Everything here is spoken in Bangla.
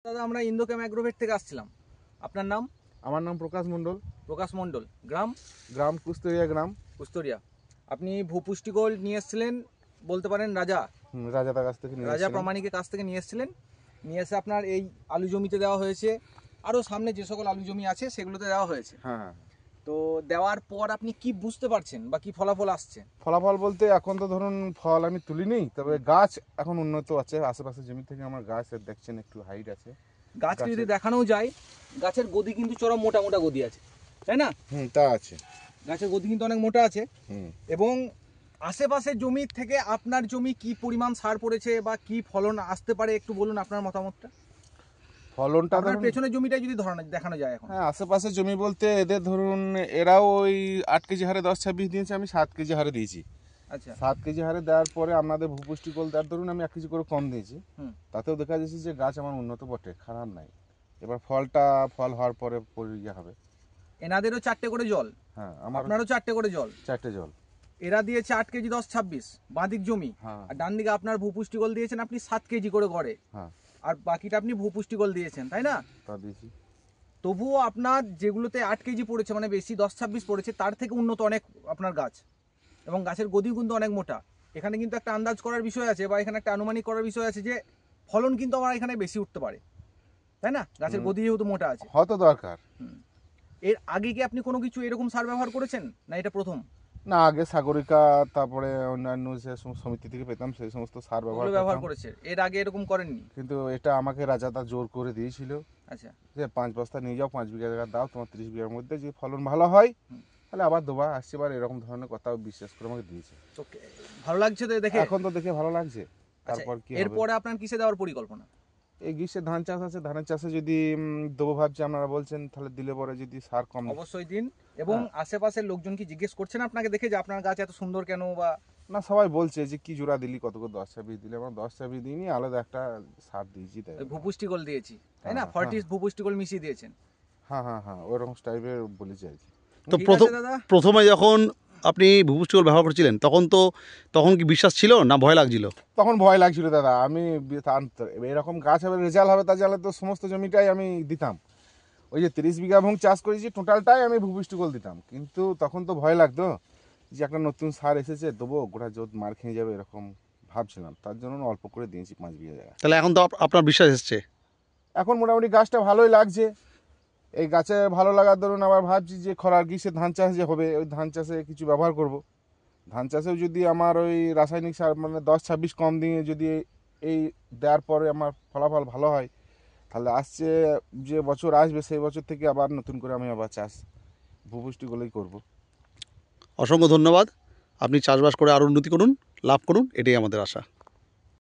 দাদা আমরা ইন্দোকেম অ্যাগ্রোভেট থেকে আসছিলাম। আপনার নাম? আমার নাম প্রকাশ মণ্ডল। প্রকাশ মণ্ডল। গ্রাম? গ্রাম কুস্তরিয়া গ্রাম। কুস্তরিয়া। আপনি ভূপুষ্টি গোল্ড নিয়ে এসেছিলেন, বলতে পারেন রাজা রাজাদার কাছ থেকে নিয়ে রাজা প্রামাণিকের কাছ থেকে নিয়ে এসেছিলেন। নিয়ে এসে আপনার এই আলু জমিতে দেওয়া হয়েছে, আরও সামনে যে সকল আলু জমি আছে সেগুলোতে দেওয়া হয়েছে। হ্যাঁ, তো দেওয়ার পর আপনি কি বুঝতে পারছেন বা কি ফলাফল আসছে? ফলাফল বলতে এখন তো ধরুন ফল আমি তুলিনি, তবে গাছ এখন উন্নত আছে। আশেপাশে জমি থেকে আমার গাছ দেখছেন একটু হাইট আছে। গাছকে যদি দেখানো যায়, গাছের গদি কিন্তু চরম মোটা মোটা গদি আছে, তাই না? তা আছে। গাছের গদি কিন্তু অনেক মোটা আছে। এবং আশেপাশের জমির থেকে আপনার জমি কি পরিমাণ সার পড়েছে বা কি ফলন আসতে পারে একটু বলুন আপনার মতামতটা। ফলনটা আপনার পেছনের জমিটা যদি দেখানো যায় এখন। হ্যাঁ, আশেপাশে জমি বলতে এদের ধরুন এরাও ওই 8 কেজি হারে 10-26 দিয়েছে, আমি 7 কেজি হারে দিয়েছি। আচ্ছা, 7 কেজি হারে দেওয়ার পরে আপনাদের ভূপুষ্টি গোল তার ধরুন আমি 1 কেজি করে কম দিয়েছি। তাতেও দেখা যাচ্ছে যে গাছ আমার উন্নত বটে, খারাপ নাই। এবার ফল হওয়ার পরে ইয়ে হবে। এনাদেরও 4টে করে জল, হ্যাঁ, আপনারও 4টে করে জল। 4টে জল। এরা দিয়েছে 8 কেজি 10-26 বাঁদিক জমি, আর ডান দিকে আপনার ভূপুষ্টি গোল দিয়েছেন আপনি 7 কেজি করে গড়ে। হ্যাঁ, আর বাকিটা আপনি ভূপুষ্টি গোল দিয়েছেন, তাই না? তা দিয়েছি। তবুও আপনার যেগুলোতে 8 কেজি পড়েছে, মানে বেশি 10-26 পড়েছে, তার থেকে উন্নত অনেক আপনার গাছ, এবং গাছের গদিও কিন্তু অনেক মোটা। এখানে কিন্তু একটা আন্দাজ করার বিষয় আছে বা এখানে একটা আনুমানিক করার বিষয় আছে যে ফলন কিন্তু আমার এখানে বেশি উঠতে পারে, তাই না? গাছের গদি যেহেতু মোটা আছে। হয়তো দরকার। এর আগে কি আপনি কোনো কিছু এরকম সার ব্যবহার করেছেন, না এটা প্রথম? না, আগে সাগরিকা, তারপরে অন্যান্য যে সমিতি থেকে পেতাম সেই সমস্ত সার ব্যবহার করেছে। এর আগে এরকম করেননি? কিন্তু এটা আমাকে রাজাদা জোর করে দিয়েছিল। আচ্ছা, যে 5 বস্তা নিয়ে যাও, 5 বিঘা জায়গা দাও, তোমার 30 বিঘার মধ্যে যে ফলন ভালো হয় তাহলে আবার দেবা আসছে। এবার এরকম ধরনের কথা বিশ্বাস করে আমাকে দিয়েছে। ভালো লাগছে তো দেখে? এখন তো দেখে ভালো লাগছে। তারপর কি এরপরে আপনার কিসে দেওয়ার পরিকল্পনা? এই গ্রীষ্মে ধান চাষ আছে, ধানের চাষে যদি দেবো ভাবছি। আপনারা বলছেন তাহলে দিলে পরে যদি সার কম। অবশ্যই দিন। এবং আশেপাশের লোকজন কি জিজ্ঞেস করছেন আপনাকে দেখে যে আপনার গাছ এত সুন্দর কেন? বা না, সবাই বলছে যে কি জোড়া দিলি, কত করে 10-26 দিলে। আমরা 10-26 দিইনি, আলাদা একটা সার দিয়েছি। তাই ভূপুষ্টি গোল দিয়েছি, তাই না? ফর্টিস ভূপুষ্টি গোল মিশিয়ে দিয়েছেন। হ্যাঁ, ওইরকম টাইপের বলেছি আর কি। তো প্রথমে যখন আপনি ভূপুষ্টি গোল ব্যবহার করছিলেন তখন কি বিশ্বাস ছিল না ভয় লাগছিল? তখন ভয় লাগছিল দাদা। আমি এরকম গাছ হবে, রেজাল্ট হবে, তা জানলে তো সমস্ত জমিটাই আমি দিতাম। ওই যে 30 বিঘা ভুং চাষ করেছি টোটালটাই আমি ভূপুষ্টি গোল দিতাম। কিন্তু তখন তো ভয় লাগতো যে একটা নতুন সার এসেছে, দেবো গোটা জোত মার খেয়ে যাবে, এরকম ভাবছিলাম। তার জন্য অল্প করে দিয়েছি 5 বিঘা জায়গা। তাহলে এখন তো আপনার বিশ্বাস এসছে? এখন মোটামুটি গাছটা ভালোই লাগছে। এই গাছে ভালো লাগার ধরুন আবার ভাবছি যে খরার গ্রীষ্মে ধান চাষ যে হবে, ওই ধান চাষে কিছু ব্যবহার করব। ধান চাষেও যদি আমার ওই রাসায়নিক সার মানে 10-26 কম দিয়ে যদি এই দেওয়ার পরে আমার ফলাফল ভালো হয়, তাহলে আসছে যে বছর আসবে সেই বছর থেকে আবার নতুন করে আমি আবার চাষ ভূপুষ্টি গোলেই করব। অসংখ্য ধন্যবাদ। আপনি চাষবাস করে আরও উন্নতি করুন, লাভ করুন, এটাই আমাদের আশা।